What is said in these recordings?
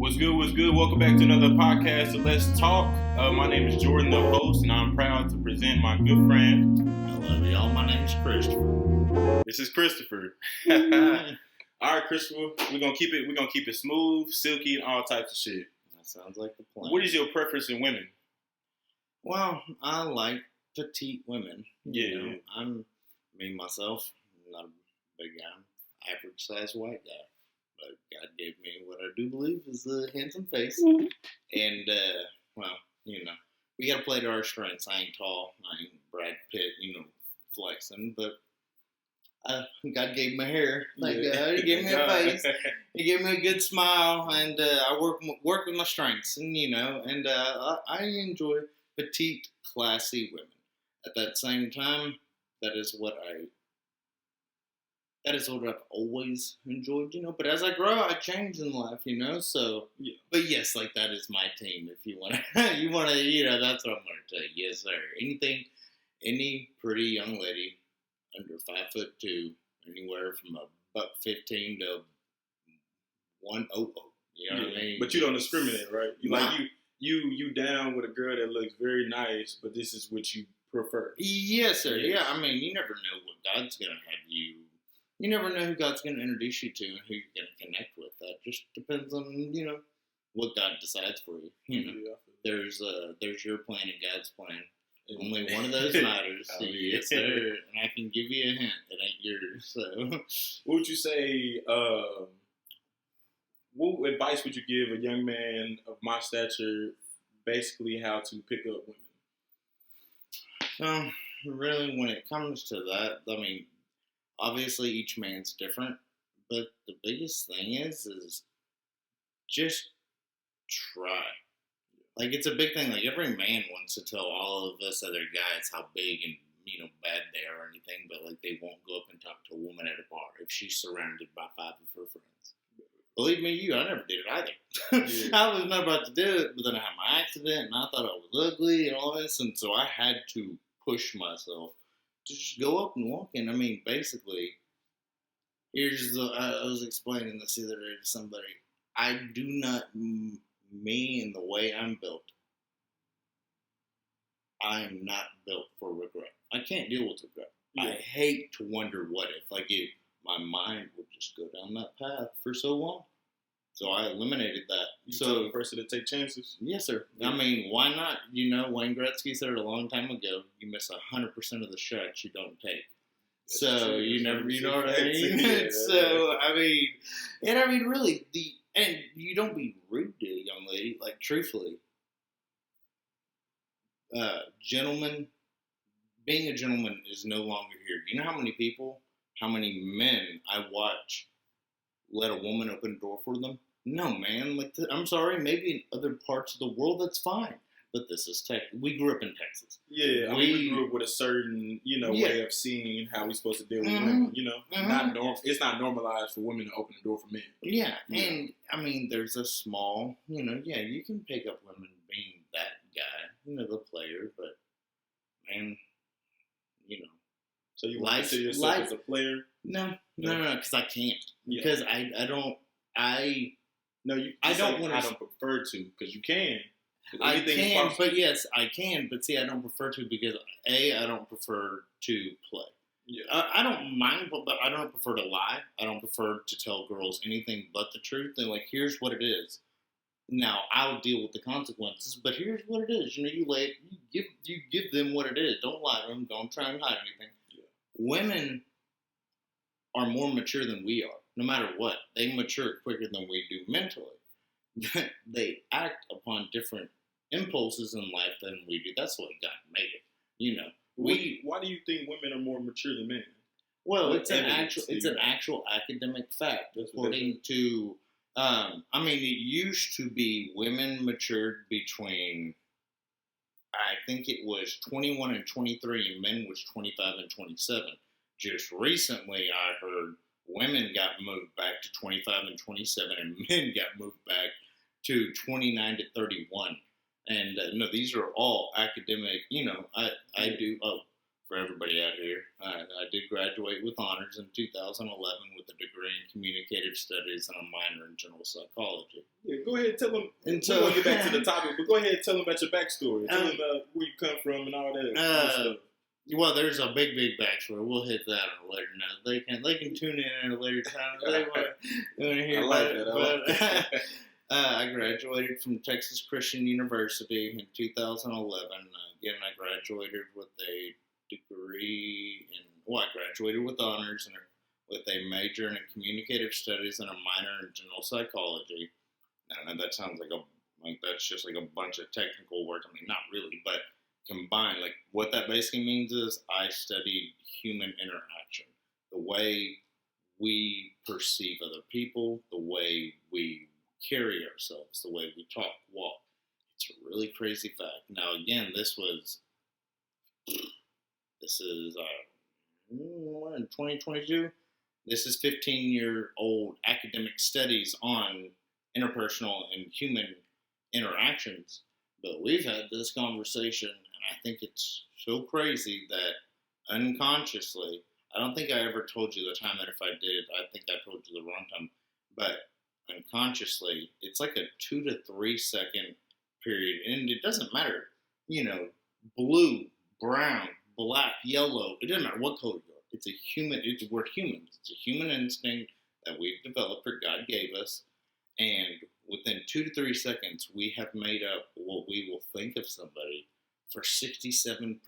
What's good? What's good? Welcome back to another podcast of Let's Talk. My name is Jordan, the host, and I'm proud to present my good friend. Hello, y'all. My name is Christopher. This is Christopher. All right, Christopher. We're gonna keep it smooth, silky, and all types of shit. That sounds like the plan. What is your preference in women? Well, I like petite women. Yeah. I'm myself. I'm not a big guy, average sized white guy. But God gave me what I do believe is a handsome face. And, we got to play to our strengths. I ain't tall. I ain't Brad Pitt, flexing. But God gave me hair. Thank God. He gave me a face. He gave me a good smile. And I work with my strengths. And, I enjoy petite, classy women. At that same time, that is what I've always enjoyed, But as I grow, I change in life, So, yeah. But yes, that is my team. If you want to, that's what I'm going to tell you. Yes, sir. Any pretty young lady under 5'2", anywhere from $1.15 to $100. You know what I mean? But you don't discriminate, right? You down with a girl that looks very nice, but this is what you prefer. Yes, sir. Yeah, you never know what God's going to have you. You never know who God's going to introduce you to and who you're going to connect with. That just depends on, what God decides for you. There's your plan and God's plan. Only one of those matters. Yes, sir. And I can give you a hint. It ain't yours. So, what would you say? What advice would you give a young man of my stature, basically how to pick up women? Really, when it comes to that, obviously each man's different, but the biggest thing is just try. It's a big thing. Every man wants to tell all of us other guys how big and, bad they are or anything, but, they won't go up and talk to a woman at a bar if she's surrounded by 5 of her friends. Believe me, I never did it either. Yeah. I was not about to do it, but then I had my accident, and I thought I was ugly and all this, and so I had to push myself to just go up and walk in. Basically, I was explaining this the other day to somebody. I do not, me and the way I'm built, I am not built for regret. I can't deal with regret. Yeah. I hate to wonder what if. My mind would just go down that path for so long. So I eliminated that. You told the person to take chances? Yes, sir. Yeah. Why not? Wayne Gretzky said it a long time ago. You miss 100% of the shots you don't take. That's so true. you know what I mean? Yeah. So, really, and you don't be rude to a young lady. Truthfully, being a gentleman is no longer here. Do you know how many men I watch let a woman open a door for them? No, man. I'm sorry. Maybe in other parts of the world that's fine, but this is Texas. We grew up in Texas. Yeah, we grew up with a certain, way of seeing how we're supposed to deal with women. It's not normalized for women to open the door for men. Yeah, and there's a small, you can pick up women being that guy, the player, but man, So you want to consider yourself as a player? No, because I can't. Yeah. Because I don't want to. I don't prefer to, because you can. I can, but yes, I can. But see, I don't prefer to because I don't prefer to play. Yeah. I don't mind, but I don't prefer to lie. I don't prefer to tell girls anything but the truth. They're here's what it is. Now I'll deal with the consequences, but here's what it is. You give them what it is. Don't lie to them. Don't try and hide anything. Yeah. Women are more mature than we are. No matter what, they mature quicker than we do mentally. They act upon different impulses in life than we do. That's what God made it. Why do you think women are more mature than men? Well, it's an actual academic fact. According to, it used to be women matured between, I think it was 21 and 23, and men was 25 and 27. Just recently, I heard women got moved back to 25 and 27, and men got moved back to 29 to 31. And no, these are all academic. I do. Oh, for everybody out here, I did graduate with honors in 2011 with a degree in communicative studies and a minor in general psychology. Yeah, go ahead and tell them. And so, we'll get back to the topic, but go ahead and tell them about your backstory. Tell them about where you come from and all that stuff. Well, there's a big backstory. We'll hit that on a later note. They can tune in at a later time if they want to hear about it. I graduated from Texas Christian University in 2011. Again, I graduated with a degree I graduated with honors and with a major in communicative studies and a minor in general psychology. I know that sounds like that's just like a bunch of technical words. I mean, not really, but combined, like what that basically means is I studied human interaction, the way we perceive other people, the way we carry ourselves, the way we talk, walk. It's a really crazy fact. Now, again, this is in 2022. This is 15-year-old academic studies on interpersonal and human interactions. But we've had this conversation, and I think it's so crazy that unconsciously, I don't think I ever told you the time, that if I did, I think I told you the wrong time, but unconsciously, it's like a 2 to 3 second period, and it doesn't matter, blue, brown, black, yellow, it doesn't matter what color you are. We're humans. It's a human instinct that we've developed, or God gave us, and within 2 to 3 seconds, we have made up what we will think of somebody for 67%.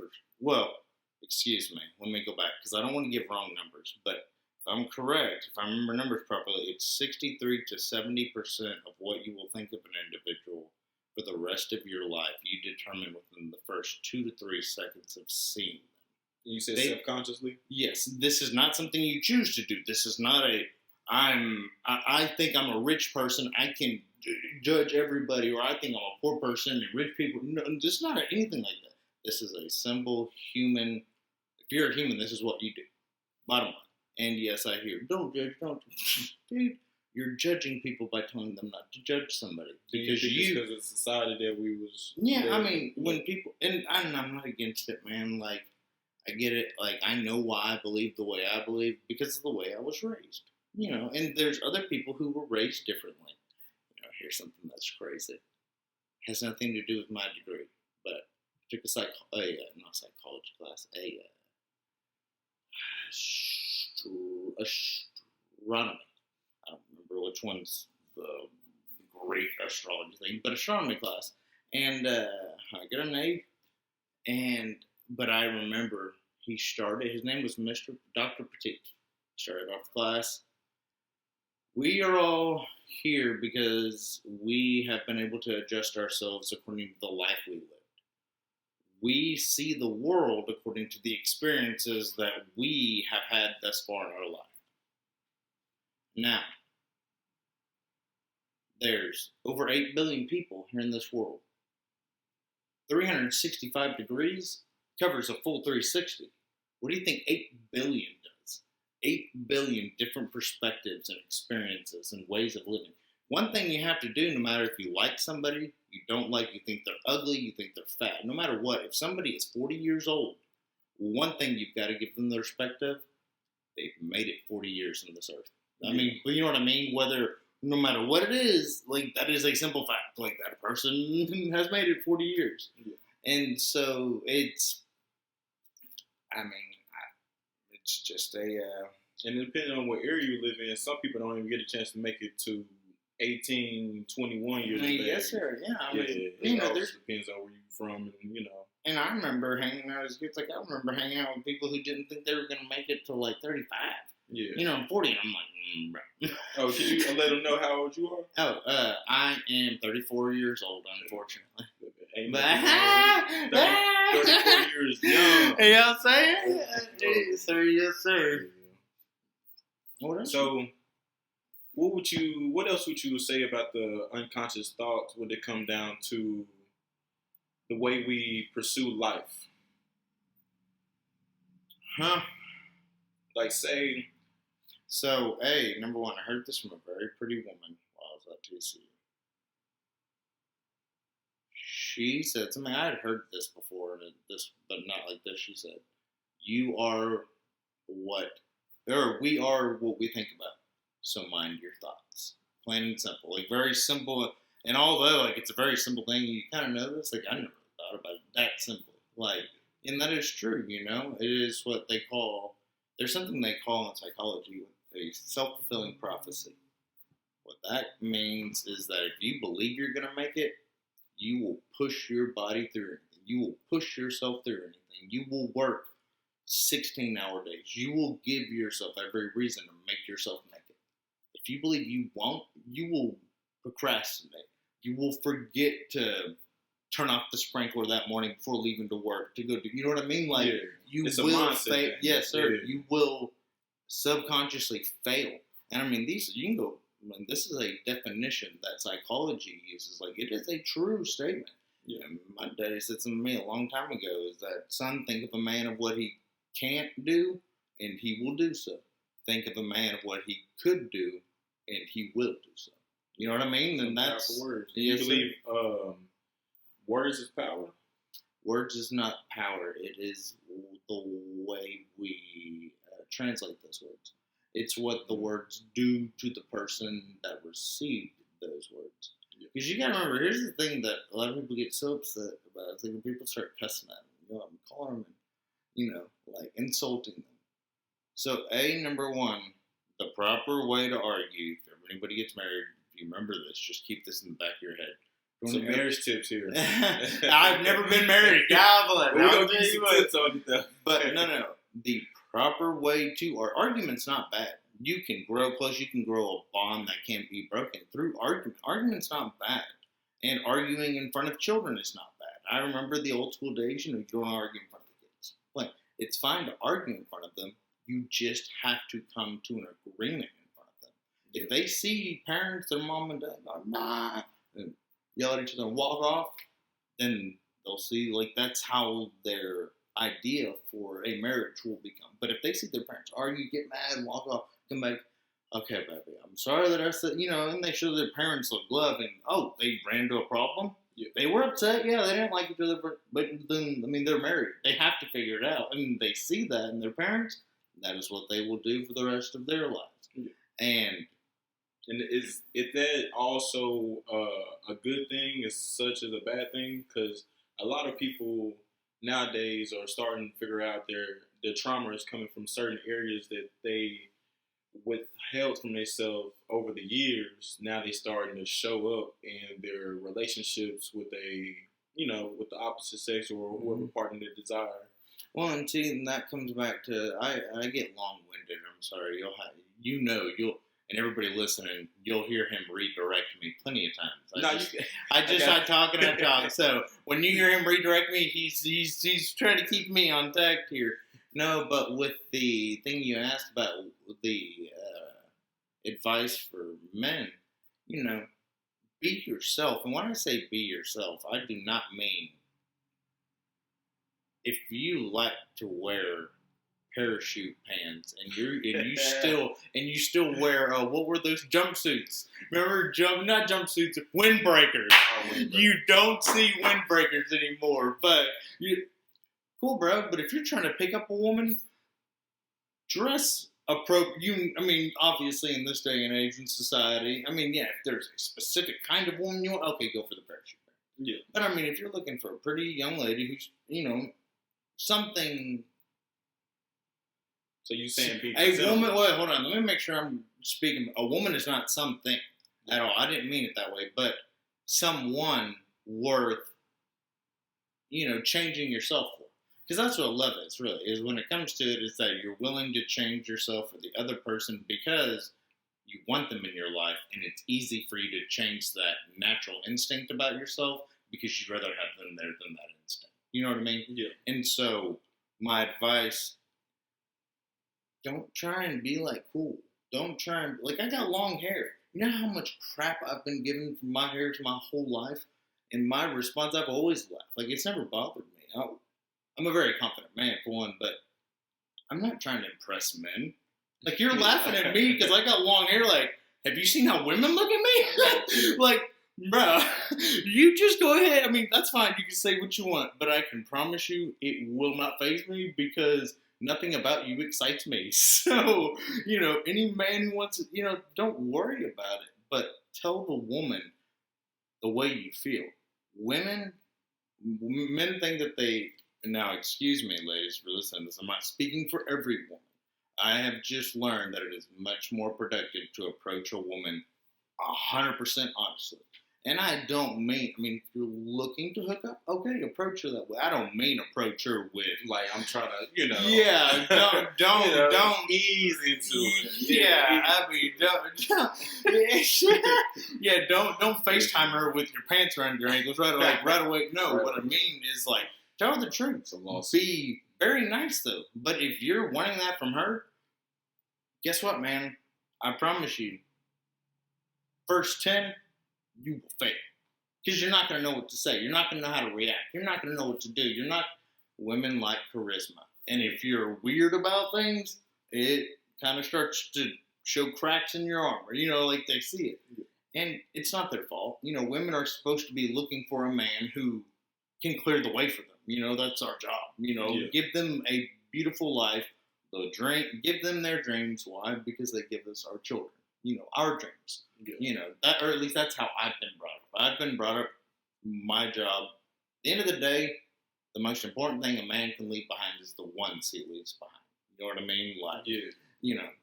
Well, excuse me, let me go back, because I don't want to give wrong numbers, but if I'm correct, if I remember numbers properly, it's 63 to 70% of what you will think of an individual for the rest of your life, you determine within the first 2 to 3 seconds of seeing them. You said subconsciously? Yes, this is not something you choose to do. This is not I think I'm a rich person, I can judge everybody, or I think I'm a poor person and rich people. No, it's not anything like that. This is a simple human. If you're a human, this is what you do. Bottom line. And yes, I hear, don't judge, don't. Dude, you're judging people by telling them not to judge somebody. Because because of the society that we was. Yeah, I mean, when people, and I'm not against it, man. Like, I get it. Like, I know why I believe the way I believe, because of the way I was raised. And there's other people who were raised differently. Here's something that's crazy. Has nothing to do with my degree, but I took not psychology class, astronomy. I don't remember which one's the Greek astrology thing, but astronomy class. And I got an A, but I remember his name was Dr. Petit. Started off the class. We are all here because we have been able to adjust ourselves according to the life we lived. We see the world according to the experiences that we have had thus far in our life. Now, there's over 8 billion people here in this world. 365 degrees covers a full 360. What do you think 8 billion does? 8 billion different perspectives and experiences and ways of living. One thing you have to do, no matter if you like somebody, you don't like, you think they're ugly, you think they're fat, no matter what, if somebody is 40 years old, one thing you've got to give them the respect of, they've made it 40 years on this earth. I mean, you know what I mean? No matter what it is, like, that is a simple fact. Like, that person has made it 40 years. Yeah. And so it's just and depending on what area you live in, some people don't even get a chance to make it to 18, 21 years of age. Yes, sir. Yeah. I mean, it depends on where you're from, and And I remember hanging out as kids. Like, I remember hanging out with people who didn't think they were going to make it till like 35. Yeah. I'm 40, and I'm like, bro. Oh, can you let them know how old you are? Oh, I am 34 years old, unfortunately. But 34 years young. You know what I'm saying? Yes, sir. Yes, sir. So, what else would you say about the unconscious thoughts when it come down to the way we pursue life? Like, say... So, number one, I heard this from a very pretty woman while I was at TCU. She said something, I had heard this before, but not like this. She said, we are what we think about, so mind your thoughts. plain and simple. Like, very simple. And although, like, it's a very simple thing, you kind of know this. Like, I never thought about it that simple. Like, and that is true, you know? It is what they call, there's something they call in psychology a self-fulfilling prophecy. What that means is that if you believe you're going to make it, you will push your body through anything. You will push yourself through anything. You will work 16-hour days. You will give yourself every reason to make yourself make it. If you believe you won't, you will procrastinate. You will forget to turn off the sprinkler that morning before leaving to work to go do. You know what I mean? Like, you will fail. Yes, sir. Yeah. You will subconsciously fail. And I mean, you can go. I mean, this is a definition that psychology uses. Like, it is a true statement. Yeah. My daddy said something to me a long time ago. Is that, son, think of a man of what he can't do, and he will do so. Think of a man of what he could do, and he will do so. You know what I mean? And that's words. Do you believe words is power? Words is not power. It is the way we translate those words. It's what the words do to the person that received those words. Because you gotta remember, here's the thing that a lot of people get so upset about. It's like when people start cussing at them, you know, calling them, you know, like insulting them. So, number one, the proper way to argue, if anybody gets married, if you remember this, just keep this in the back of your head. Some marriage tips here. I've never been married. God bless. We're going to give you some tips on it, though. But no. The proper way to argument's not bad. You can grow close. You can grow a bond that can't be broken through argument. Argument's not bad. And arguing in front of children is not bad. I remember the old school days, you know, you don't argue in front of the kids. Like, it's fine to argue in front of them. You just have to come to an agreement in front of them. If they see parents, their mom and dad, nah, and yell at each other and walk off, then they'll see, like, that's how their idea for a marriage will become. But if they see their parents argue, get mad, and walk off, come back, okay, baby, I'm sorry that I said, you know, and they show their parents look love, and, oh, they ran into a problem? Yeah. They were upset, yeah, they didn't like each other, but then, I mean, they're married. They have to figure it out, and they see that in their parents. That is what they will do for the rest of their lives. Yeah. And is that also a good thing as such as a bad thing? Because a lot of people nowadays are starting to figure out their trauma is coming from certain areas that they withheld from themselves over the years. Now they starting to show up in their relationships with with the opposite sex or whoever partner they desire. Well, and see, and that comes back to, I get long-winded. I'm sorry. And everybody listening, you'll hear him redirect me plenty of times. I talk and I talk. So when you hear him redirect me, he's trying to keep me on tact here. No, but with the thing you asked about the advice for men, you know, be yourself. And when I say be yourself, I do not mean if you like to wear parachute pants and you still wear what were those jumpsuits? Remember not jumpsuits, windbreakers. You don't see windbreakers anymore, but cool, bro. But if you're trying to pick up a woman, dress appropriate. I mean, obviously in this day and age in society, I mean, yeah, if there's a specific kind of woman you want, okay, go for the parachute. Yeah. But I mean, if you're looking for a pretty young lady who's, you know, something. So you saying be a woman? Wait, hold on. Let me make sure I'm speaking. A woman is not something at all. I didn't mean it that way, but someone worth, you know, changing yourself for. Because that's what love is, really. Is when it comes to it, is that you're willing to change yourself for the other person because you want them in your life, and it's easy for you to change that natural instinct about yourself because you'd rather have them there than that instinct. You know what I mean? Yeah. And so, my advice, don't try and be like cool. Don't try and, like, I got long hair. You know how much crap I've been given for my hair to my whole life? And my response, I've always laughed. Like, it's never bothered me. I'm a very confident man, for one, but I'm not trying to impress men. Like, you're laughing at me because I got long hair. Like, have you seen how women look at me? Like, bruh, you just go ahead. I mean, that's fine. You can say what you want, but I can promise you it will not faze me because nothing about you excites me. So, you know, any man who wants it, you know, don't worry about it. but tell the woman the way you feel. Men think that they, now excuse me, ladies, for listening to this. I'm not speaking for every woman. I have just learned that it is much more productive to approach a woman 100% honestly. And I don't mean, if you're looking to hook up, okay, approach her that way. I don't mean approach her with, like, I'm trying to, yeah, don't ease into it. Yeah, don't FaceTime her with your pants around your ankles right away. No, right. What I mean is, like, tell her the truth. Be very nice, though. But if you're wanting that from her, guess what, man? I promise you, first 10, you will fail. Because you're not going to know what to say. You're not going to know how to react. You're not going to know what to do. Women like charisma. And if you're weird about things, it kind of starts to show cracks in your armor. Like they see it. And it's not their fault. Women are supposed to be looking for a man who can clear the way for them. That's our job. Give them a beautiful life. Give them their dreams. Why? Because they give us our children. Our dreams. Yeah. That, or at least that's how I've been brought up. I've been brought up, my job. At the end of the day, the most important thing a man can leave behind is the ones he leaves behind. You know what I mean? Like,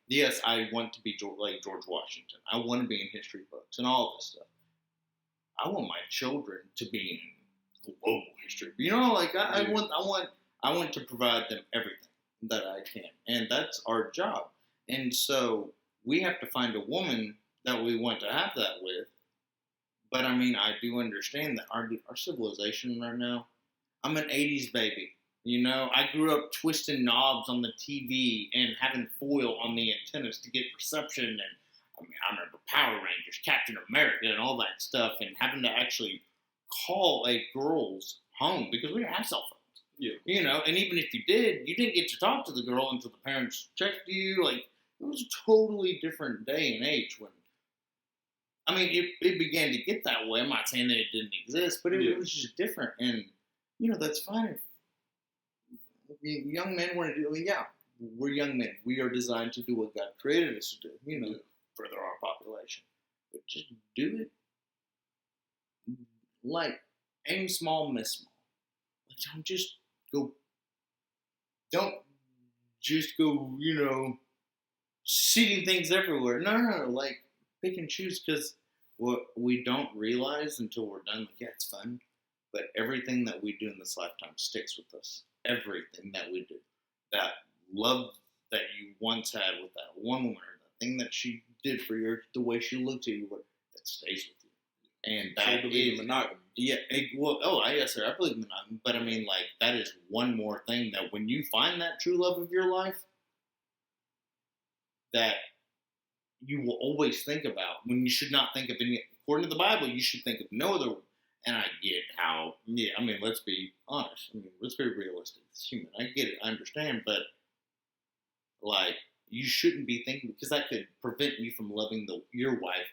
yes, I want to be like George Washington. I want to be in history books and all this stuff. I want my children to be in global history. I want to provide them everything that I can, and that's our job. And so we have to find a woman that we want to have that with. But I do understand that our civilization right now, I'm an 80s baby. I grew up twisting knobs on the TV and having foil on the antennas to get reception. And I remember Power Rangers, Captain America, and all that stuff, and having to actually call a girl's home because we didn't have cell phones. Yeah. And even if you did, you didn't get to talk to the girl until the parents checked you. Like, it was a totally different day and age when, it began to get that way. I'm not saying that it didn't exist, but it was just different. And, that's fine. If young men want to do it, we're young men. We are designed to do what God created us to do, further our population. But just do it. Like, aim small, miss small. Like, don't just go, seeing things everywhere. No, like, pick and choose, because what we don't realize until we're done, it's fun, but everything that we do in this lifetime sticks with us. Everything that we do. That love that you once had with that one woman, or the thing that she did for you, the way she looked at you, that stays with you. And that is monogamy. Yeah, yes, sir, I believe in monogamy, but that is one more thing that when you find that true love of your life, that you will always think about, when you should not think of any, according to the Bible, you should think of no other one. And I get how, let's be honest. Let's be realistic. It's human. I get it. I understand. But, you shouldn't be thinking, because that could prevent you from loving your wife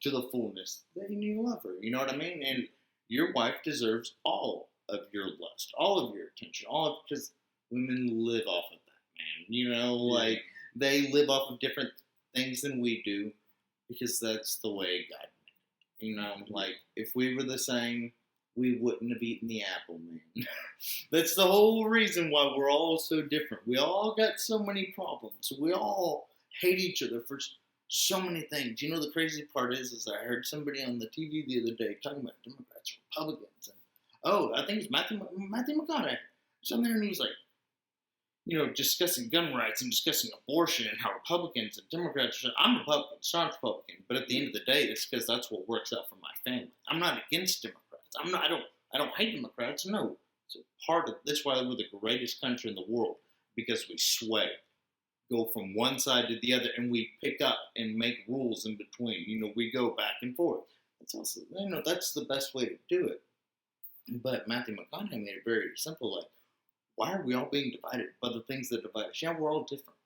to the fullness that you love her. You know what I mean? And your wife deserves all of your lust, all of your attention, because women live off of that, man. They live off of different things than we do, because that's the way God made it. If we were the same, we wouldn't have eaten the apple, man. That's the whole reason why we're all so different. We all got so many problems. We all hate each other for so many things. The crazy part is I heard somebody on the TV the other day talking about Democrats, Republicans, and I think it's Matthew McConaughey. So there, and he was like, discussing gun rights and discussing abortion and how Republicans and Democrats I'm Republican, staunch Republican, but at the end of the day, it's because that's what works out for my family. I'm not against Democrats. I don't hate Democrats. No, it's a part of. That's why we're the greatest country in the world, because we sway, go from one side to the other, and we pick up and make rules in between. We go back and forth. That's also, that's the best way to do it. But Matthew McConaughey made it very simple. Like, why are we all being divided by the things that divide us? Yeah, we're all different.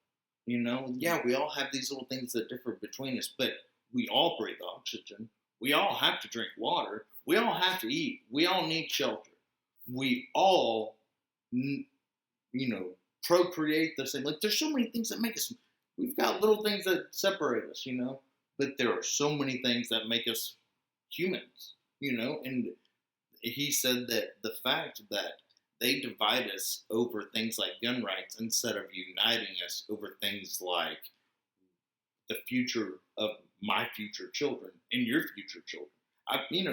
Yeah, we all have these little things that differ between us, but we all breathe oxygen. We all have to drink water. We all have to eat. We all need shelter. We all, procreate the same. Like, there's so many things that make us, we've got little things that separate us, But there are so many things that make us humans, and he said that the fact that they divide us over things like gun rights instead of uniting us over things like the future of my future children and your future children.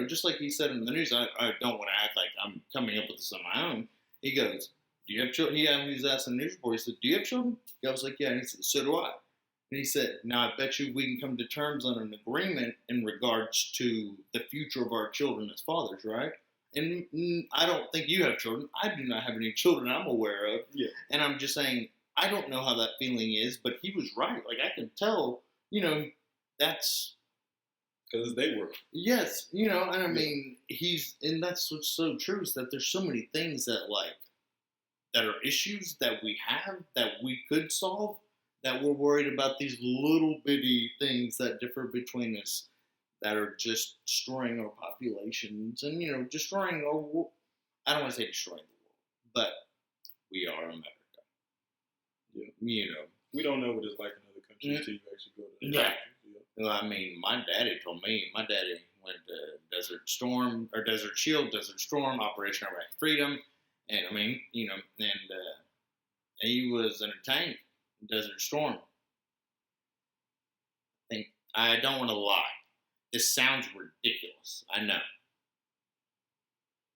Just like he said in the news, I don't want to act like I'm coming up with this on my own. He goes, do you have children? He was asking the news reporter, he said, do you have children? I was like, yeah. And he said, so do I. And he said, now I bet you we can come to terms on an agreement in regards to the future of our children as fathers, right? And I don't think you have children. I do not have any children I'm aware of. Yeah. And I'm just saying, I don't know how that feeling is, but he was right. Like, I can tell, that's... Because they were. Yes, and I mean, and that's what's so true, is that there's so many things that, that are issues that we have, that we could solve, that we're worried about these little bitty things that differ between us, that are just destroying our populations and, destroying our, I don't want to say destroying the world, but we are America. Yeah. We don't know what it's like in other countries until you actually go to yeah. Well, I mean, my daddy told me, went to Desert Shield, Desert Storm, Operation Iraqi Freedom, and I mean, and he was in a tank, Desert Storm. I don't want to lie. This sounds ridiculous. I know. I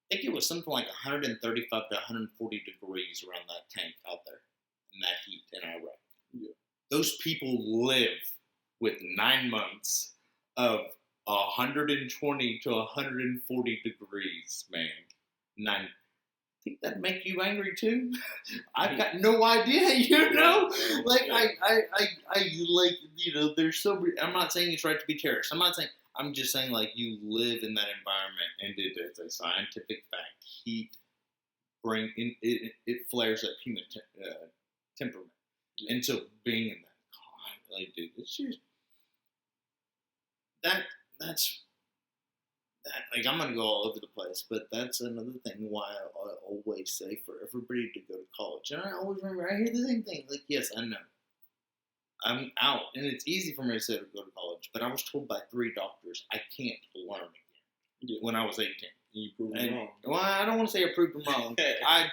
think it was something like 135 to 140 degrees around that tank out there in that heat in Iraq. Yeah. Those people live with 9 months of 120 to 140 degrees, man. I think that'd make you angry too. I've got no idea, there's so many, I'm not saying it's right to be terrorist. I'm just saying, you live in that environment, and it is a scientific fact. Heat it flares up human temperament. Yeah. And so being in that, dude, it's just that's I'm gonna go all over the place, but that's another thing why I always say for everybody to go to college. And I always remember, I hear the same thing. Yes, I know, I'm out, and it's easy for me to say to go to college, but I was told by 3 doctors I can't learn again when I was 18. You proved them wrong. Well, I don't want to say I proved them wrong. I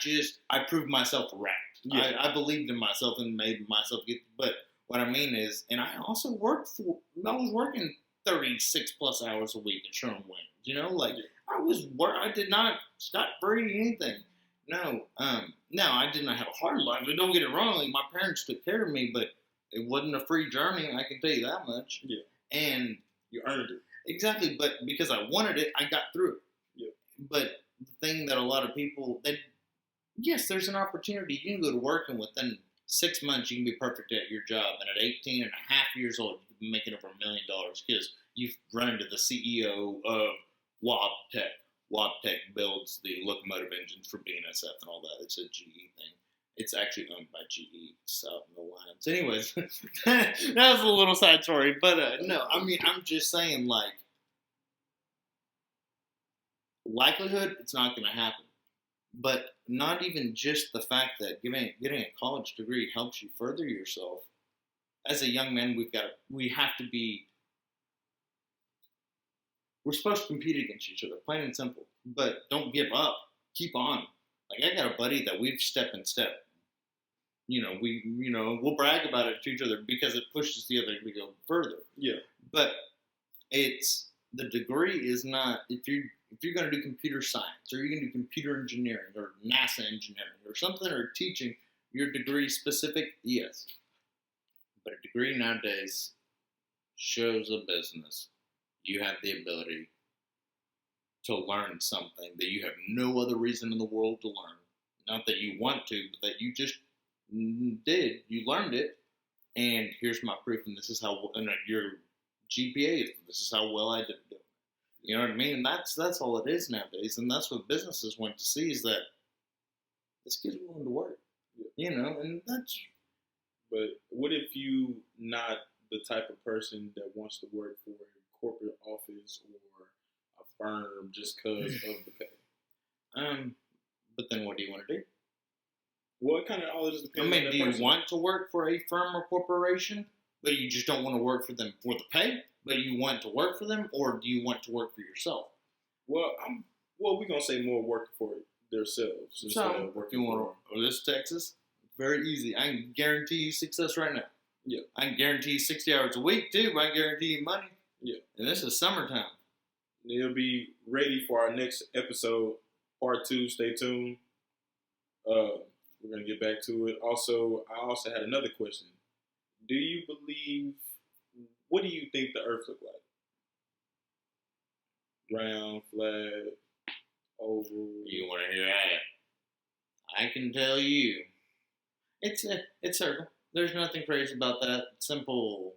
proved myself right. Yeah. I believed in myself and made myself get. But what I mean is, and I also I was working 36 plus hours a week at Sherwin-Williams. I did not stop free anything. No, I did not have a hard life. Don't get it wrong. My parents took care of me, but it wasn't a free journey. I can tell you that much. Yeah. And you earned it. Exactly, but because I wanted it, I got through it. Yeah. But the thing that a lot of people, yes, there's an opportunity. You can go to work, and within 6 months, you can be perfect at your job. And at 18 and a half years old, you can be making over $1 million because you've run into the CEO of Wabtec. Wabtec builds the locomotive engines for BNSF and all that. It's a GE thing. It's actually owned by GE South in the Lines. Anyways, that was a little side story. But no, I mean, I'm just saying, likelihood, it's not going to happen. But not even just the fact that getting a college degree helps you further yourself. As a young man, we're supposed to compete against each other, plain and simple. But don't give up. Keep on. I got a buddy that we've step and step. We'll brag about it to each other because it pushes the other to go further. Yeah. But the degree is not, if you're going to do computer science, or you're going to do computer engineering, or NASA engineering, or something, or teaching, your degree specific, yes. But a degree nowadays shows a business. You have the ability to learn something that you have no other reason in the world to learn. Not that you want to, but that you just did. You learned it, and here's my proof, and this is how, and your GPA is, this is how well I did it. You know what I mean? And that's all it is nowadays, and that's what businesses want to see, is that this kid's willing to work. And that's... But what if you not the type of person that wants to work for a corporate office or a firm just because of the pay? But then what do you want to do? Well, it kind of all just depends. Do you want to work for a firm or corporation, but you just don't want to work for them for the pay, but you want to work for them, or do you want to work for yourself? Well, we're gonna say more work for themselves instead of working for. This Texas, very easy. I can guarantee you success right now. Yeah. I can guarantee you 60 hours a week too. I can guarantee you money. Yeah. And this is summertime. It'll be ready for our next episode, part 2. Stay tuned. We're gonna get back to it. Also, I also had another question. Do you believe? What do you think the Earth look like? Round, flat, oval. You want to hear that? I can tell you, it's circle. There's nothing crazy about that. Simple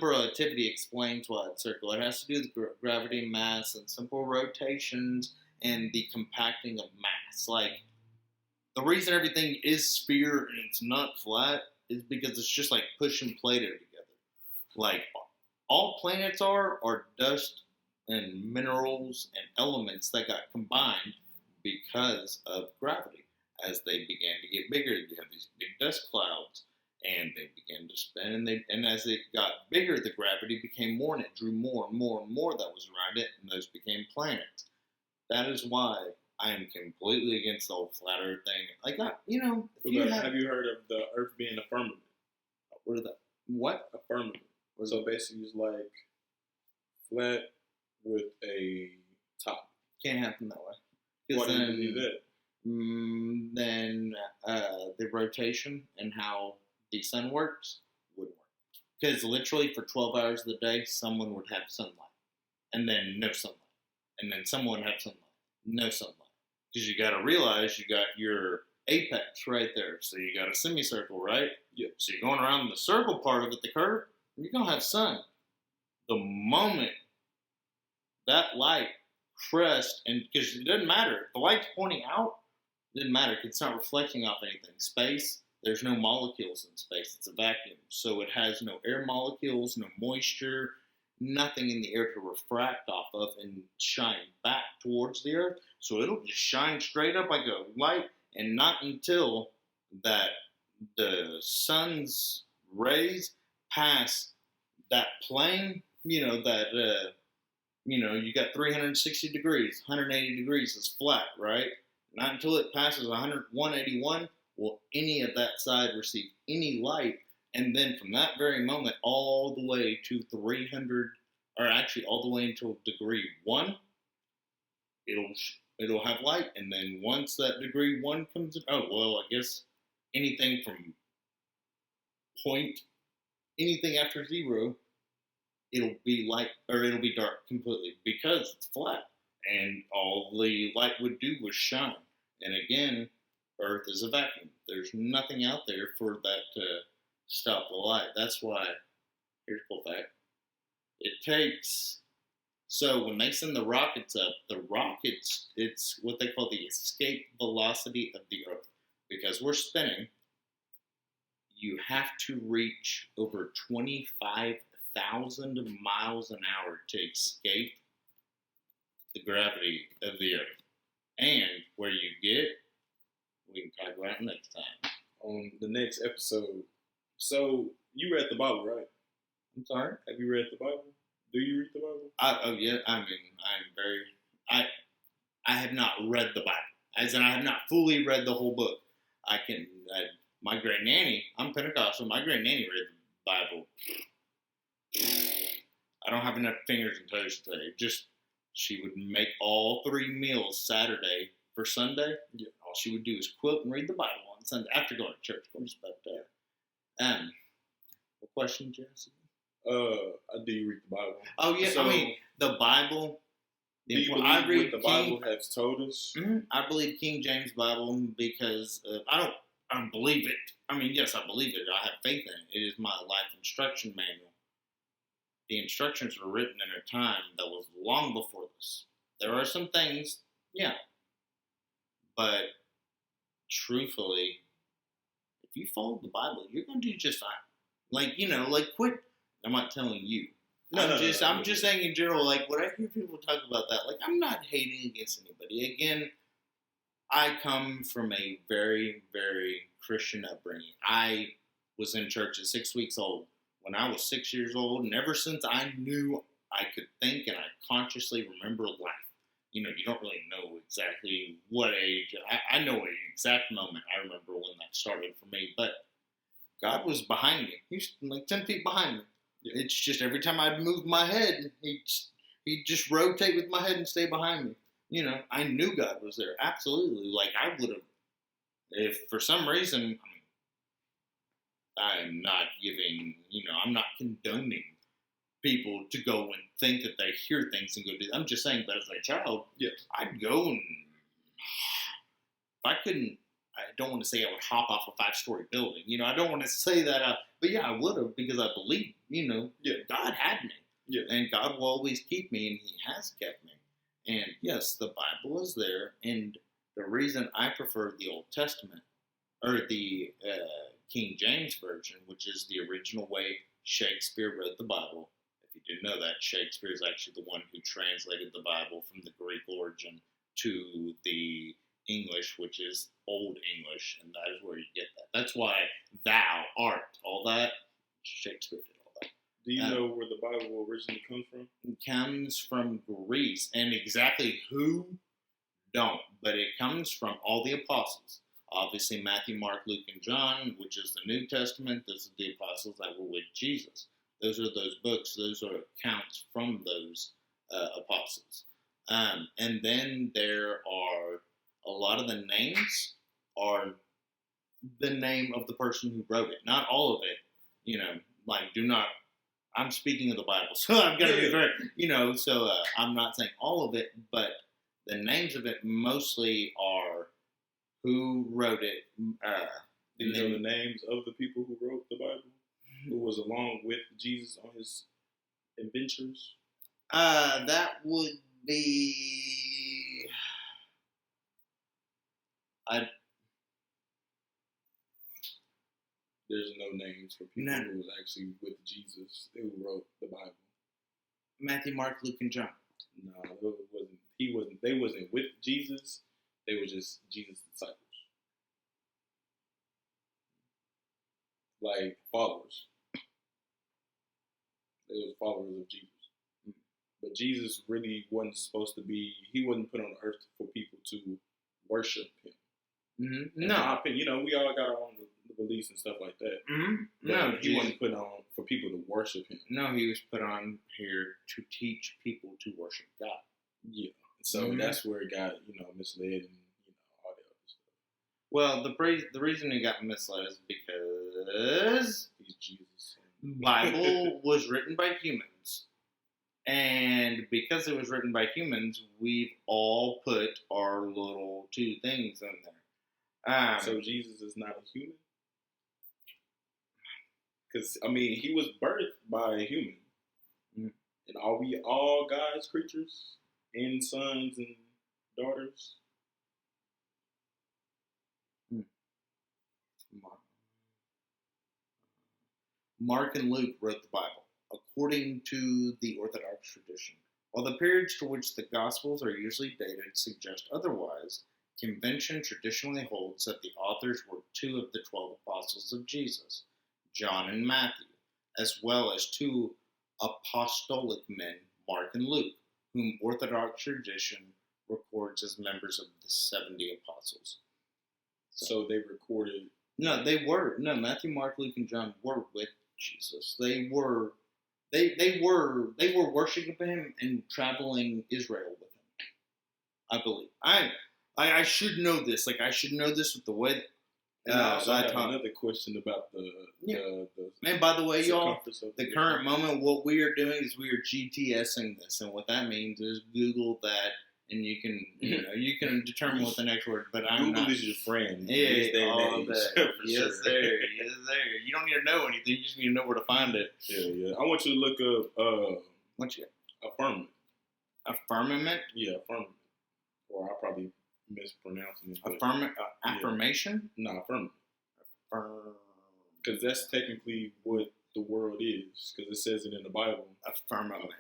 relativity explains why it's circle. It has to do with gravity and mass and simple rotations and the compacting of mass. Like, the reason everything is sphere and it's not flat is because it's just like pushing Play-Doh together. Like, all planets are dust and minerals and elements that got combined because of gravity. As they began to get bigger, you have these big dust clouds, and they began to spin, and as it got bigger, the gravity became more, and it drew more and more and more that was around it, and those became planets. That is why I am completely against the whole flat Earth thing. Like, have you heard of the Earth being a firmament? What is that? What? A firmament. So basically, it's like flat with a top. Can't happen that way. Why do you believe that? Then the rotation and how the sun works would work. Because literally for 12 hours of the day, someone would have sunlight. And then no sunlight. And then someone would have sunlight. No sunlight. Because you got to realize you got your apex right there. So you got a semicircle, right? Yeah. So you're going around the circle part of it, the curve, you're going to have sun. The moment that light crest, and because it doesn't matter, if the light's pointing out, it doesn't matter, it's not reflecting off anything. Space, there's no molecules in space, it's a vacuum. So it has no air molecules, no moisture, nothing in the air to refract off of and shine back towards the earth. So it'll just shine straight up like a light, and not until that the sun's rays pass that plane, you got 360 degrees, 180 degrees is flat, right? Not until it passes 181 will any of that side receive any light, and then from that very moment all the way to 300, or actually all the way until degree 1, it'll have light, and then once that degree 1 comes in, I guess anything from anything after 0, it'll be light, or it'll be dark completely because it's flat, and all the light would do was shine. And again, Earth is a vacuum. There's nothing out there for that to stop the light. That's why, here's a cool fact, it takes, so when they send the rockets up, it's what they call the escape velocity of the Earth. Because we're spinning, you have to reach over 25,000 miles an hour to escape the gravity of the Earth. And where you get, we can talk about it next time. On the next episode. So, you read the Bible, right? I'm sorry? Have you read the Bible? Do you read the Bible? Yeah, I have not read the Bible. As in, I have not fully read the whole book. My great nanny, I'm Pentecostal, my great nanny read the Bible. I don't have enough fingers and toes to say. She would make all 3 meals Saturday for Sunday. Yeah. All she would do is quote and read the Bible on Sunday after going to church. Of course, but what question, Jesse? Do you read the Bible? Oh yeah, so, the Bible. Do you believe what the Bible has told us? I believe King James Bible because I don't believe it. Yes, I believe it. I have faith in it. It is my life instruction manual. The instructions were written in a time that was long before this. There are some things, yeah. But truthfully, if you follow the Bible, you're going to do just fine. Quit. I'm not telling you. I'm just saying in general, when I hear people talk about that, I'm not hating against anybody. Again, I come from a very, very Christian upbringing. I was in church at 6 weeks old when I was 6 years old, and ever since I knew I could think and I consciously remember life. You know, you don't really know exactly what age. I know an exact moment I remember when that started for me, but God was behind me. He was like 10 feet behind me. Yeah. It's just every time I'd move my head, he'd just rotate with my head and stay behind me. You know, I knew God was there. Absolutely. Like, I would have, if for some reason, I'm not giving, I'm not condoning people to go and think that they hear things and go do. I'm just saying that as a child, yeah, I'd go and if I couldn't. I don't want to say I would hop off a 5-story building. I don't want to say that, but yeah, I would have because I believe, yeah, God had me, yeah, and God will always keep me, and He has kept me. And yes, the Bible is there, and the reason I prefer the Old Testament or the King James Version, which is the original way Shakespeare wrote the Bible. If you didn't know that, Shakespeare is actually the one who translated the Bible from the Greek origin to the English, which is Old English, and that is where you get that. That's why thou art, all that, Shakespeare did all that. Do you know where the Bible originally comes from? It comes from Greece, and exactly who, don't, but it comes from all the apostles. Obviously, Matthew, Mark, Luke, and John, which is the New Testament. Those are the apostles that were with Jesus. Those are those books. Those are accounts from those apostles. And then there are a lot of the names are the name of the person who wrote it. Not all of it. I'm speaking of the Bible, so I'm going to be very, so I'm not saying all of it, but the names of it mostly are who wrote it. Do you know the names of the people who wrote the Bible? Who was along with Jesus on his adventures? That would be... There's no names for people who was actually with Jesus who wrote the Bible. Matthew, Mark, Luke, and John. No, it wasn't. They wasn't with Jesus. They were just Jesus' disciples, like followers. They were followers of Jesus. But Jesus really wasn't supposed to be. He wasn't put on earth for people to worship him. Mm-hmm. No, we all got our own beliefs and stuff like that. Mm-hmm. No, he wasn't put on for people to worship him. No, he was put on here to teach people to worship God. Yeah, so that's where it got misled and all that other stuff. Well, the reason it got misled is because he's Jesus. The Bible was written by humans. And because it was written by humans, we've all put our little 2 things in there. So Jesus is not a human? Because, he was birthed by a human. Mm. And are we all God's creatures? And sons and daughters? Mark and Luke wrote the Bible according to the Orthodox tradition. While the periods to which the Gospels are usually dated suggest otherwise, convention traditionally holds that the authors were 2 of the 12 apostles of Jesus, John and Matthew, as well as 2 apostolic men, Mark and Luke, whom Orthodox tradition records as members of the 70 apostles. So they recorded... No, they were. No, Matthew, Mark, Luke, and John were with Jesus. They were worshiping him and traveling Israel with him, I believe. I should know this. Like, I should know this with the way so I have another question about the and by the way, y'all, the current moment, what we are doing is we are GTSing this, and what that means is Google that, and you can you can determine what the next word. But Google is your friend. Yeah, yes, sir. Yes, sir. You don't need to know anything. You just need to know where to find it. Yeah. I want you to look up what you affirmment. Affirmament? Yeah, affirmament. Or I'll probably mispronouncing it. Affirmation? No, affirmament. Because that's technically what the world is. Because it says it in the Bible. Affirmament.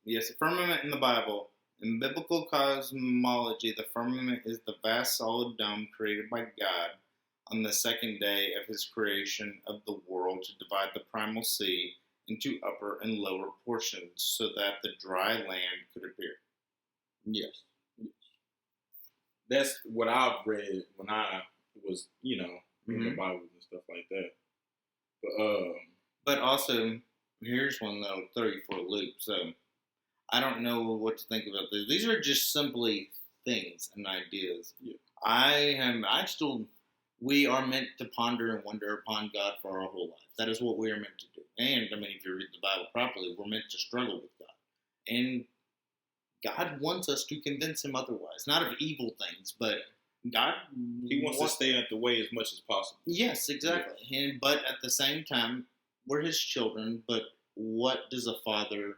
Yes, firmament in the Bible In biblical cosmology, the firmament is the vast solid dome created by God on the second day of his creation of the world to divide the primal sea into upper and lower portions so that the dry land could appear. Yes. That's what I've read when I was, in the Bible and stuff like that. But also, here's one that'll throw you for a loop. So, I don't know what to think about this. These are just simply things and ideas. Yeah. We are meant to ponder and wonder upon God for our whole lives. That is what we are meant to do. And, if you read the Bible properly, we're meant to struggle with God. And God wants us to convince him otherwise. Not of evil things, but God... He wants to stay out the way as much as possible. Yes, exactly. Yeah. But at the same time, we're his children, but what does a parent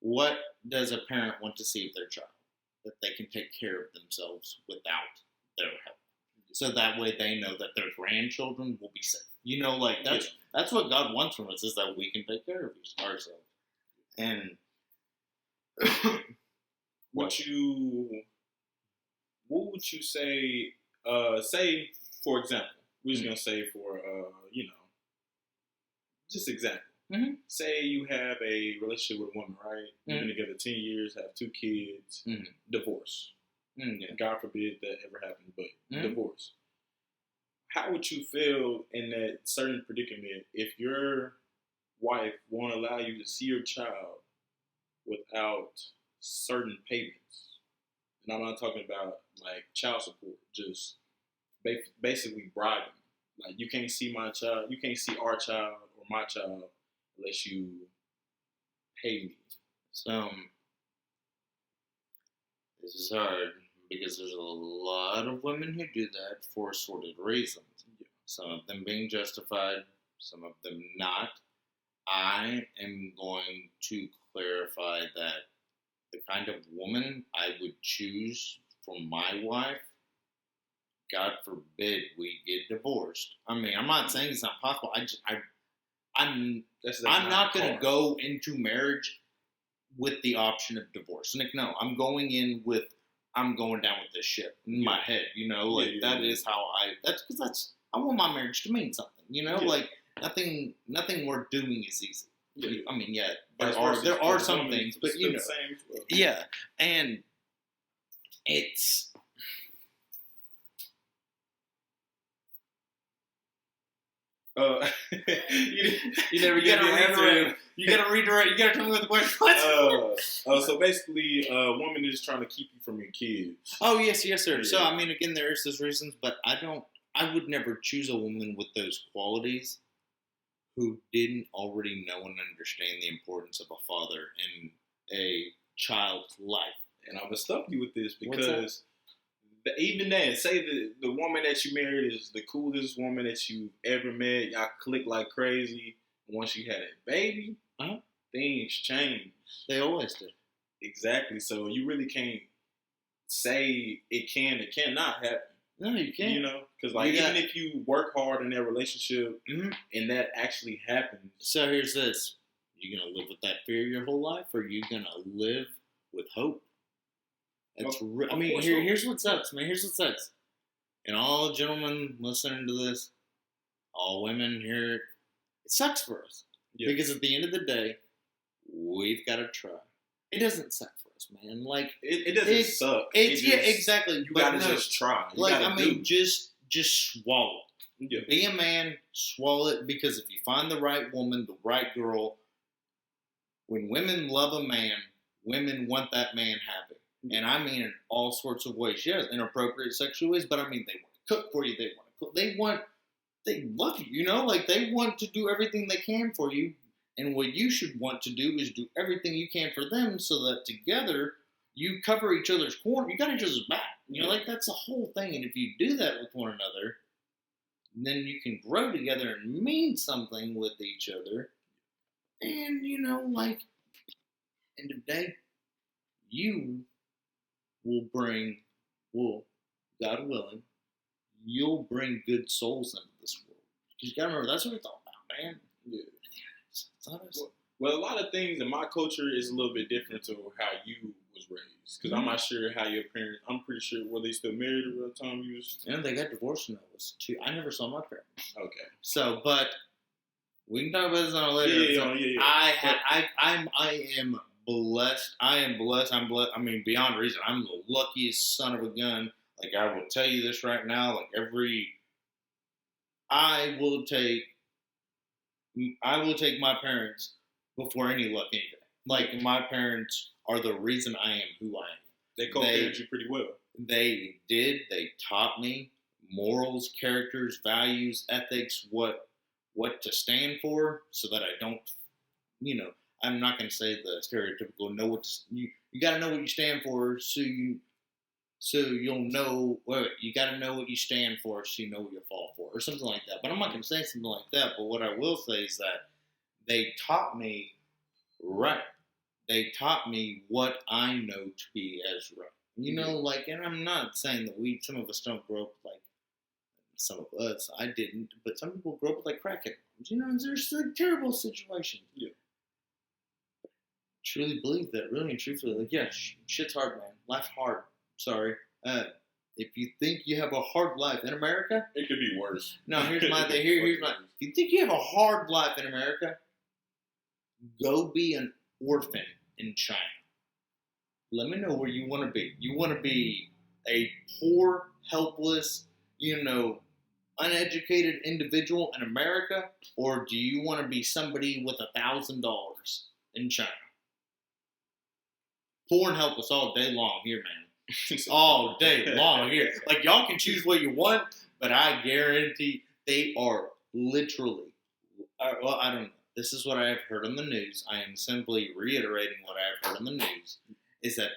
want to see of their child? That they can take care of themselves without their help. So that way they know that their grandchildren will be safe. That's what God wants from us, is that we can take care of ourselves. And what would you say, say, for example, we're just going to say for, just example. Mm-hmm. Say you have a relationship with a woman, right? You've been together 10 years, have 2 kids, divorce. Mm-hmm. God forbid that ever happened, but divorce. How would you feel in that certain predicament if your wife won't allow you to see your child without certain payments? And I'm not talking about like child support, just basically bribing. Like, you can't see my child, you can't see our child or my child unless you pay me. So, this is hard because there's a lot of women who do that for assorted reasons. Yeah. Some of them being justified, some of them not. I am going to clarify that the kind of woman I would choose for my wife, God forbid we get divorced. I'm not saying it's not possible. I'm not going to go into marriage with the option of divorce. No, I'm going in with, I'm going down with this ship in my head, that is how I want my marriage to mean something, like nothing worth doing is easy. Yeah. There are some things, but yeah, and it's, you never get the answer. You gotta redirect. You gotta tell me what the question was. So basically, a woman is trying to keep you from your kids. Oh yes, sir. Yeah. So again, there is those reasons, but I would never choose a woman with those qualities who didn't already know and understand the importance of a father in a child's life. And I'm gonna stop you with this because even then, say the woman that you married is the coolest woman that you ever met. Y'all click like crazy. Once you had a baby, things change. They always do. Exactly. So you really can't say it cannot happen. No, you can't. Because even if you work hard in that relationship and that actually happens. So here's this: you gonna live with that fear your whole life, or you gonna live with hope? Here's what sucks, man. Here's what sucks. And all gentlemen listening to this, all women here, it sucks for us. Yeah. Because at the end of the day, we've got to try. It doesn't suck for us, man. Like it doesn't suck. Exactly. You gotta just try. Just swallow. Yeah. Be a man, swallow it. Because if you find the right woman, the right girl, when women love a man, women want that man happy. And I mean in all sorts of ways. Yes, inappropriate sexual ways, but they want to cook for you. They love you, they want to do everything they can for you. And what you should want to do is do everything you can for them so that together you cover each other's corner. You got each other's back. That's the whole thing. And if you do that with one another, then you can grow together and mean something with each other. And, end of the day, you God willing, you'll bring good souls into this world. Because you gotta remember, that's what it's all about, man. Yeah. It's not us. Well, a lot of things in my culture is a little bit different to how you was raised. Because I'm not sure how your parents. I'm pretty sure were they still married at the time you was. And they got divorced when I was 2. I never saw my parents. Okay. So, but we can talk about this on a later. Yeah. I am blessed. I am blessed. I'm blessed. I mean, beyond reason. I'm the luckiest son of a gun. Like, I will tell you this right now. Like, I will take my parents before any luck any day. Like, my parents are the reason I am who I am. They co-parented you pretty well. They did. They taught me morals, characters, values, ethics, what to stand for, so that I don't, I'm not going to say the stereotypical know what to, you got to know what you stand for, so you'll know. Well, you got to know what you stand for, so you know what you'll fall for, or something like that. But I'm not going to say something like that. But what I will say is that they taught me right. They taught me what I know to be as right. And I'm not saying that some of us don't grow up like some of us. I didn't, but some people grow up like crackheads. And there's like terrible situations. Yeah. I truly believe that, really and truthfully. Like, shit's hard, man. Life's hard. Sorry. If you think you have a hard life in America, it could be worse. No, here's my thing. Here's my. If you think you have a hard life in America, go be an orphan in China. Let me know where you want to be. You want to be a poor, helpless, uneducated individual in America, or do you want to be somebody with $1,000 in China? Poor and helpless all day long here, man. All day long here. Like, y'all can choose what you want, but I guarantee they are literally, well, I don't know. This is what I have heard on the news. I am simply reiterating what I have heard on the news, is that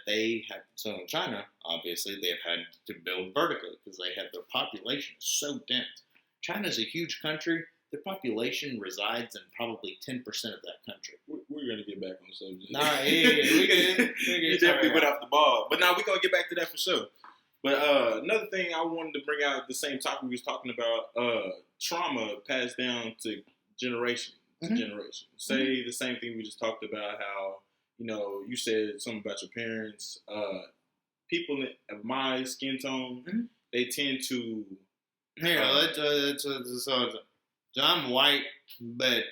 so in China, obviously, they have had to build vertically because their population is so dense. China's a huge country. Their population resides in probably 10% of that country. We're going to get back on the subject. Nah, yeah. You definitely went off the ball. But now we're going to get back to that for sure. But another thing I wanted to bring out, the same topic we was talking about, trauma passed down to generation to generation. Say the same thing we just talked about, how, you said something about your parents. People of my skin tone, they tend to... So I'm white, but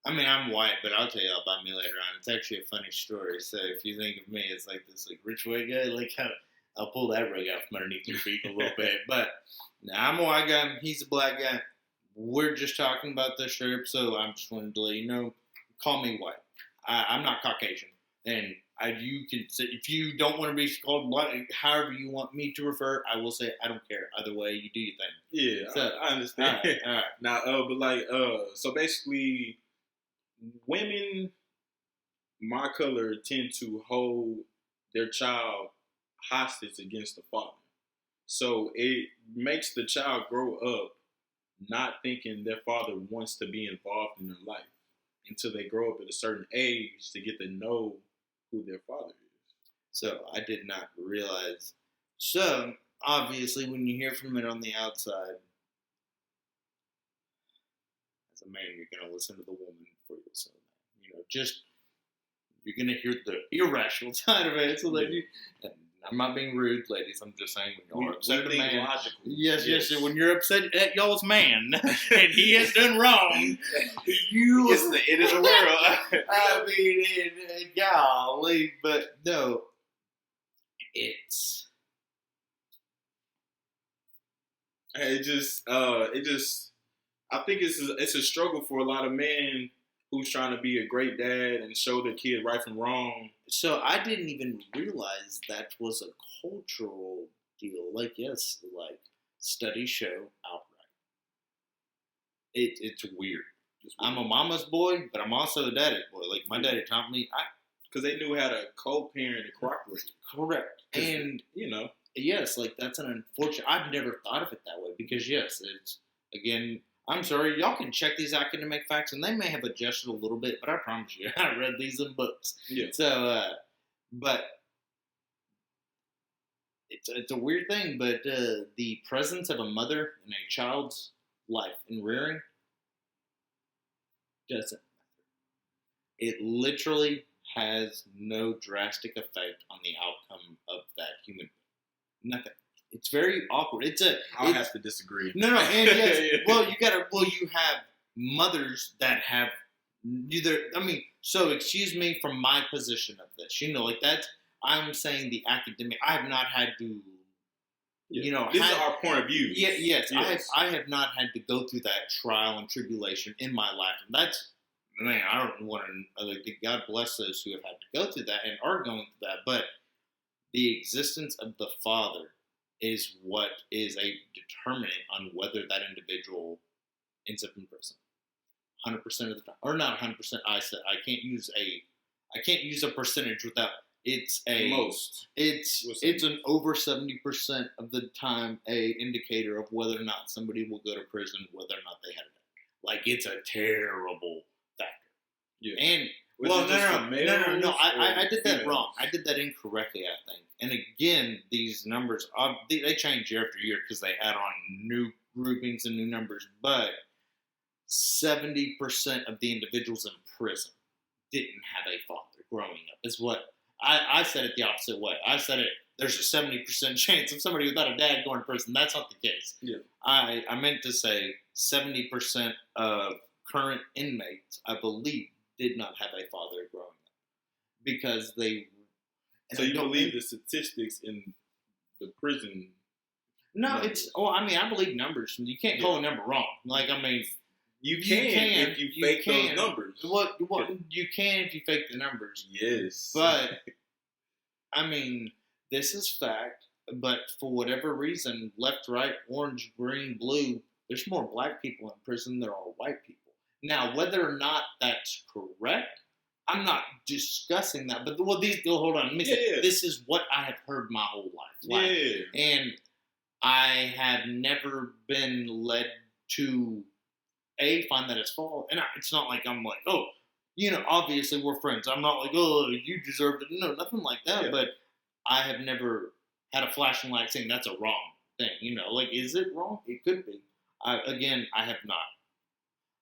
I'm white, but I'll tell you all about me later on. It's actually a funny story. So if you think of me as like this rich white guy, I'll pull that rug out from underneath your feet a little bit. But now I'm a white guy. He's a black guy. We're just talking about this trip, so I'm just wanting to let you know. Call me white. I'm not Caucasian, and you can say, if you don't want to be called black, however you want me to refer, I will say I don't care. Either way, you do your thing. Yeah, so, I understand. All right. Now, so basically, women, my color, tend to hold their child hostage against the father. So it makes the child grow up not thinking their father wants to be involved in their life until they grow up at a certain age to get to know who their father is. So I did not realize. So obviously, when you hear from it on the outside, as a man, you're going to listen to the woman before you listen to the man. You're going to hear the irrational side of it. So I'm not being rude, ladies. I'm just saying when you're upset at a man. Logical. Yes. When you're upset at y'all's man and he has done wrong, it's the end of the world. I mean, golly, but no, it's. I think it's a struggle for a lot of men who's trying to be a great dad and show their kid right from wrong. So I didn't even realize that was a cultural deal. Studies show outright. It's weird. I'm a mama's boy, but I'm also a daddy's boy. Like, my daddy taught me. Because they knew how to co-parent and cooperate. Correct. And, yes, that's an unfortunate. I've never thought of it that way because, yes, it's, again, I'm sorry, y'all can check these academic facts, and they may have adjusted a little bit, but I promise you, I read these in books. Yeah. So, but it's a weird thing, but the presence of a mother in a child's life in rearing doesn't matter. it literally has no drastic effect on the outcome of that human being. Nothing. It's very awkward. I'll have to disagree. No, and yes, you have mothers that have so excuse me from my position of this. Like that, I'm saying the academic, I have not had to, this is our point of view. Yes. I have not had to go through that trial and tribulation in my life. And that's, man, I don't want to, God bless those who have had to go through that and are going through that. But the existence of the Father is what is a determinant on whether that individual ends up in prison. 100% of the time, or not 100%. I can't use a percentage without. It's a most. It's an over 70% of the time a indicator of whether or not somebody will go to prison, whether or not they had it. It's a terrible factor. Yeah. And no. I did that wrong. I did that incorrectly, I think. And again, these numbers they change year after year because they add on new groupings and new numbers. But 70% of the individuals in prison didn't have a father growing up. Is what I said it the opposite way. I said it. There's a 70% chance of somebody without a dad going to prison. That's not the case. Yeah. I meant to say 70% of current inmates, I believe, did not have a father growing up because they. So you believe the statistics in the prison? No, numbers. I believe numbers. You can't call a number wrong. You can if you fake those numbers. You can if you fake the numbers. Yes. But, this is fact. But for whatever reason, left, right, orange, green, blue, there's more black people in prison than there are white people. Now, whether or not that's correct, I'm not discussing that. But, hold on. Let me say, this is what I have heard my whole life. And I have never been led to find that it's fault. And it's not like I'm like, obviously we're friends. I'm not like, you deserved it. No, nothing like that. Yeah. But I have never had a flashing light saying that's a wrong thing. Is it wrong? It could be. I have not.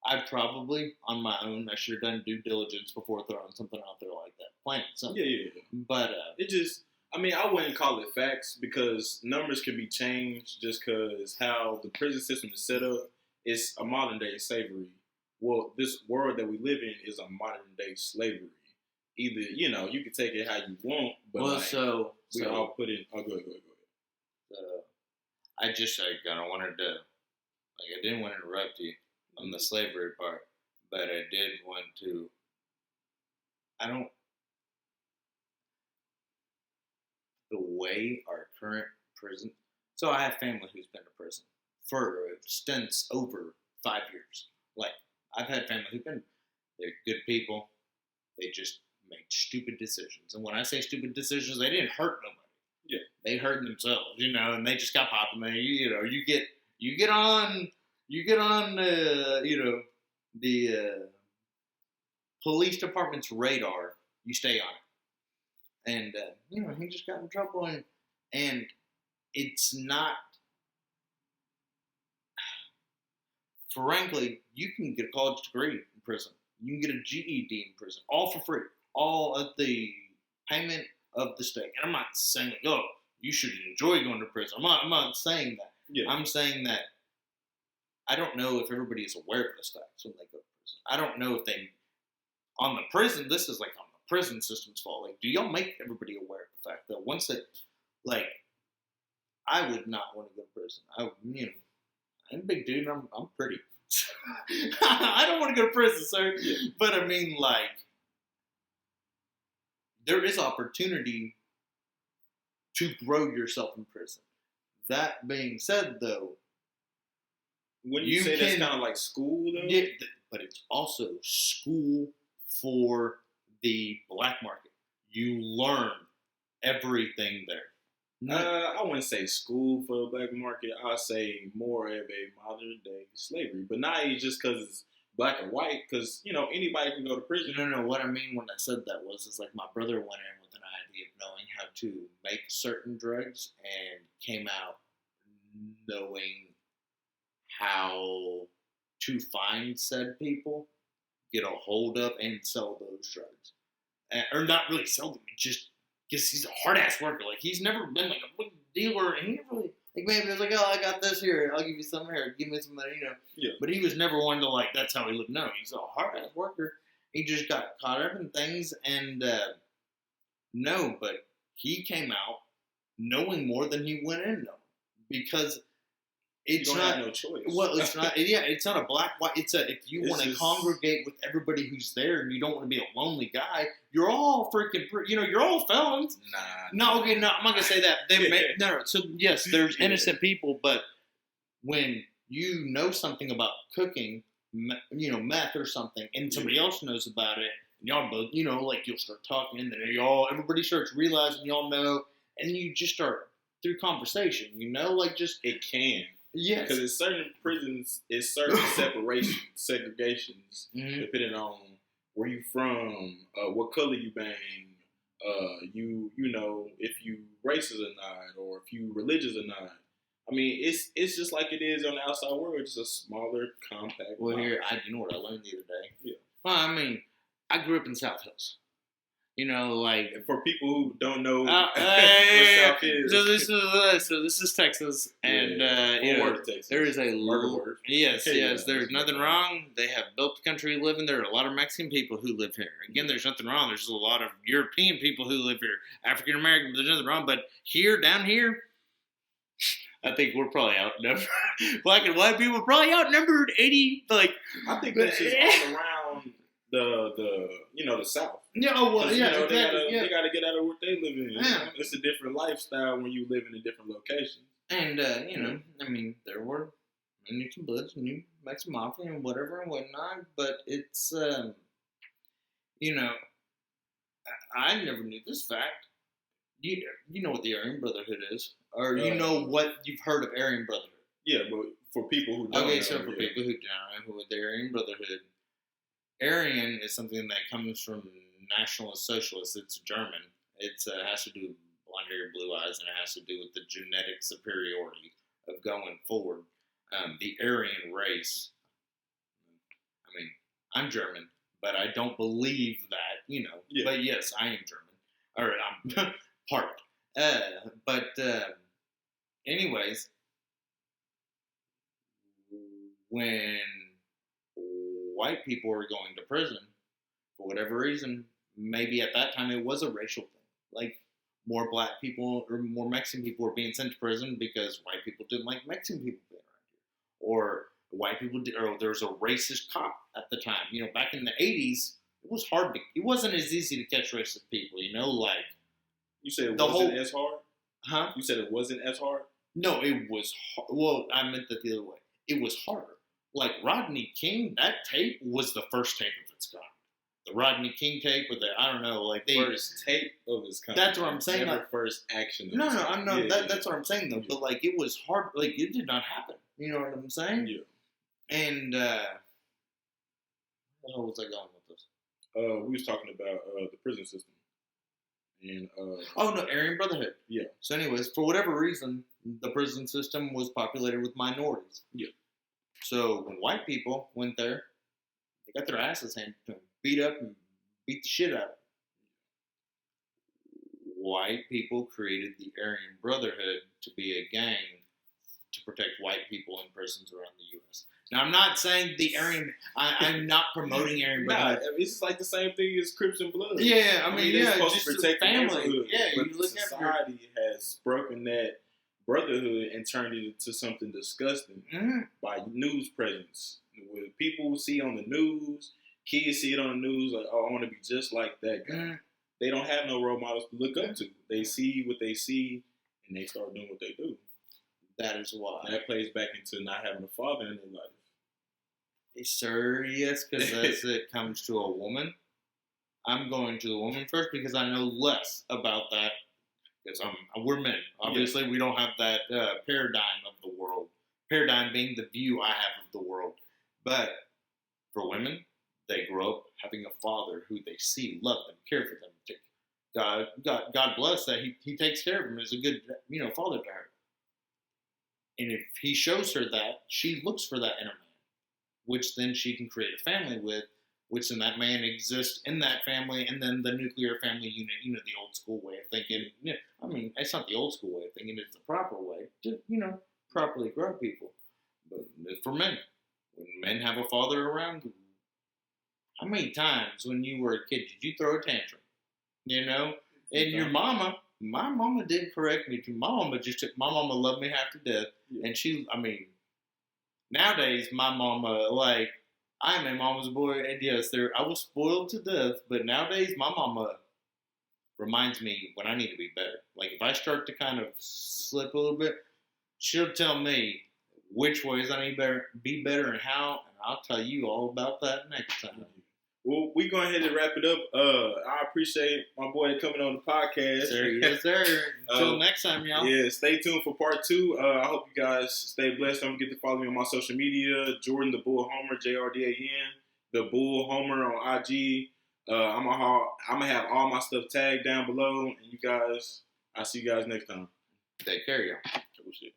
I probably, on my own, I should have done due diligence before throwing something out there like that. Planting something. Yeah. But it just, I wouldn't call it facts because numbers can be changed just because how the prison system is set up. It's a modern day slavery. Well, this world that we live in is a modern day slavery. Either, you can take it how you want, but we all put it. Oh, go ahead. I just wanted to, I didn't want to interrupt you on the slavery part, but I did want to. The way our current prison. So I have family who's been to prison for stints over 5 years. I've had family who've been, they're good people. They just make stupid decisions. And when I say stupid decisions, they didn't hurt nobody. Yeah. They hurt themselves, and they just got popping there. You get on the police department's radar, you stay on it. And, he just got in trouble. And it's not, frankly, you can get a college degree in prison. You can get a GED in prison, all for free, all at the payment of the state. And I'm not saying, you should enjoy going to prison. I'm not saying that. Yeah. I'm saying that I don't know if everybody is aware of this facts when they go to prison. I don't know if they, on the prison, this is on the prison system's fault. Do y'all make everybody aware of the fact that once that, I would not want to go to prison. I'm a big dude. I'm pretty. I don't want to go to prison, sir. Yeah. But there is opportunity to grow yourself in prison. That being said, though, when you say that's kind of like school, though, yeah, but it's also school for the black market. You learn everything there. I wouldn't say school for the black market. I'd say more of a modern day slavery, but not just because it's black and white. Because anybody can go to prison. No. What I mean when I said that was my brother went in with an idea of knowing how to make certain drugs and came out knowing how to find said people, get a hold of and sell those drugs. Or not really sell them, just because he's a hard-ass worker. Like, he's never been, like, a big dealer, and he never really, like, maybe it's like, oh, I got this here, I'll give you some here, give me some money, Yeah. But he was never one to, like, that's how he lived. No, he's a hard-ass worker. He just got caught up in things, and, no, but he came out knowing more than he went in, though. Because it's you don't not have no choice. Well, it's not. Yeah, it's not a black white. It's a if you want to just congregate with everybody who's there, and you don't want to be a lonely guy. You're all freaking. You're all felons. Nah. No, okay, no. I'm not gonna say that. No. So yes, there's innocent people, but when you know something about cooking, meth or something, and somebody else knows about it, and y'all both, like you'll start talking, and then everybody starts realizing y'all know, and you just start through conversation, like just it can. Yes. Because in certain prisons, it's certain segregations, depending on where you from, what color you bang, if you racist or not, or if you religious or not. I mean, it's just like it is on the outside world. It's a smaller, compact. Well, here, you know what I learned the other day? Yeah. Well, I mean, I grew up in South Hills. Like for people who don't know what South is. So this is Texas, and Texas. there is a word. Yes, there's nothing wrong. They have built the country living. There are a lot of Mexican people who live here. Again, there's nothing wrong. There's a lot of European people who live here, African American. There's nothing wrong. But down here, I think we're probably outnumbered. Black and white people are probably outnumbered 80. Like I think that's just all around the South. Yeah, exactly. They gotta get out of what they live in. Yeah. It's a different lifestyle when you live in a different location. And I mean, there were New Bloods, New Mexican Mafia, and whatever and whatnot. But it's I never knew this fact. You know what the Aryan Brotherhood is, or you know what you've heard of Aryan Brotherhood. Yeah, but for people who don't know. So for people who don't know, the Aryan Brotherhood, Aryan is something that comes from Nationalist Socialists. It's German. It has to do with blonde hair, blue eyes, and it has to do with the genetic superiority of going forward. The Aryan race. I mean, I'm German, but I don't believe that. Yeah. But yes, I am German, or I'm part. Anyways, when white people were going to prison, for whatever reason, maybe at that time it was a racial thing. Like, more black people or more Mexican people were being sent to prison because white people didn't like Mexican people being around here. Or white people or there was a racist cop at the time. Back in the 80s, it was hard it wasn't as easy to catch racist people, like. You said it wasn't as hard? Huh? You said it wasn't as hard? No, it was hard. Well, I meant that the other way. It was harder. Like Rodney King, that tape was the first tape of its kind. The Rodney King tape with I don't know, like first tape of its kind. That's what I'm saying. Never first action. No, I'm not. That's what I'm saying though. Yeah. But like, it was hard. Like, it did not happen. You know what I'm saying? Yeah. And where was I going with this? We was talking about the prison system. And Aryan Brotherhood. Yeah. So, anyways, for whatever reason, the prison system was populated with minorities. Yeah. So when white people went there, they got their asses handed to them, beat up and beat the shit out of them. White people created the Aryan Brotherhood to be a gang to protect white people in prisons around the U.S. Now, I'm not saying the Aryan. I'm not promoting Aryan Brotherhood. It's like the same thing as Crips and Bloods. Yeah, I mean, they're supposed just to protect family. Yeah, but you look society has broken that brotherhood and turned it into something disgusting by news presence. When people see on the news, kids see it on the news, like, oh, I want to be just like that guy. They don't have no role models to look up to. They see what they see, and they start doing what they do. That is why. That plays back into not having a father in their life. Yes, sir, yes, because as it comes to a woman, I'm going to the woman first because I know less about that. Because we're men. Obviously, we don't have that paradigm of the world. Paradigm being the view I have of the world. But for women, they grow up having a father who they see, love them, care for them. God bless that he takes care of them as a good father to her. And if he shows her that, she looks for that in a man, which then she can create a family with which then that man exists in that family, and then the nuclear family unit, the old school way of thinking. Yeah, I mean, it's not the old school way of thinking, it's the proper way to, properly grow people. But for men, when men have a father around, how many times when you were a kid did you throw a tantrum? And your mama, my mama didn't correct me. My mama loved me half to death. Yeah. And nowadays, my mama, like, I am a mama's boy, and yes, I was spoiled to death, but nowadays, my mama reminds me when I need to be better. Like, if I start to kind of slip a little bit, she'll tell me which ways I need to be better and how, and I'll tell you all about that next time. Well, we go ahead and wrap it up. I appreciate my boy coming on the podcast. Yes, sir. Until next time, y'all. Yeah, stay tuned for part 2. I hope you guys stay blessed. Don't forget to follow me on my social media, Jordan the Bull Homer, JRDAN, the Bull Homer on IG. I'm gonna have all my stuff tagged down below, and I'll see you guys next time. Take care, y'all. Oh, shit.